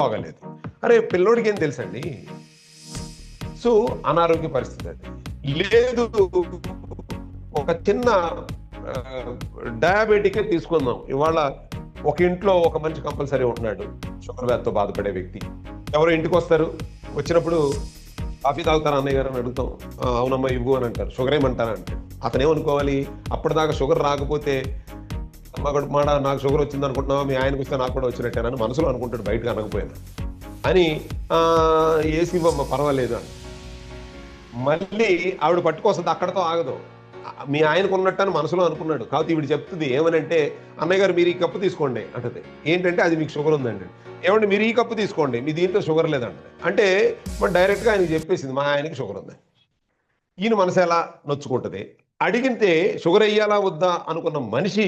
బాగలేదు. అరే పిల్లోడికి ఏం తెలుసండి. సో అనారోగ్య పరిస్థితి అది. లేదు ఒక చిన్న డయాబెటికే తీసుకుందాం. ఇవాళ ఒక ఇంట్లో ఒక మనిషి కంపల్సరీ ఉంటున్నాడు, షుగర్ వ్యాధితో బాధపడే వ్యక్తి. ఎవరో ఇంటికి వస్తారు, వచ్చినప్పుడు కాఫీ తాగుతారా అన్నయ్య గారు అని అడుగుతాం. అవునమ్మా ఇవ్వు అని అంటారు. షుగర్ ఏమంటారా అంటారు. అతను ఏమనుకోవాలి, అప్పటిదాకా షుగర్ రాకపోతే మాడ నాకు షుగర్ వచ్చింది అనుకుంటున్నావా, మీ ఆయనకు వస్తే నాకు కూడా వచ్చినట్టేనని మనసులో అనుకుంటాడు, బయటకు అనకపోయినా అని. ఏసీ ఇవ్వమ్మ పర్వాలేదు అని మళ్ళీ ఆవిడ పట్టుకొస్తుంది. అక్కడతో ఆగదు. మీ ఆయనకు ఉన్నట్టు అని మనసులో అనుకున్నాడు. కాబట్టి ఈవిడ చెప్తుంది ఏమనంటే, అన్నయ్య గారు మీరు ఈ కప్పు తీసుకోండి అంటది. ఏంటంటే అది మీకు షుగర్ ఉందండి. ఏమంటే మీరు ఈ కప్పు తీసుకోండి, మీ దీంట్లో షుగర్ లేదంటది. అంటే మరి డైరెక్ట్గా ఆయనకి చెప్పేసింది మా ఆయనకి షుగర్ ఉంది. ఈయన మనసు ఎలా నొచ్చుకుంటది. అడిగితే షుగర్ వేయాలా వద్దా అనుకున్న మనిషి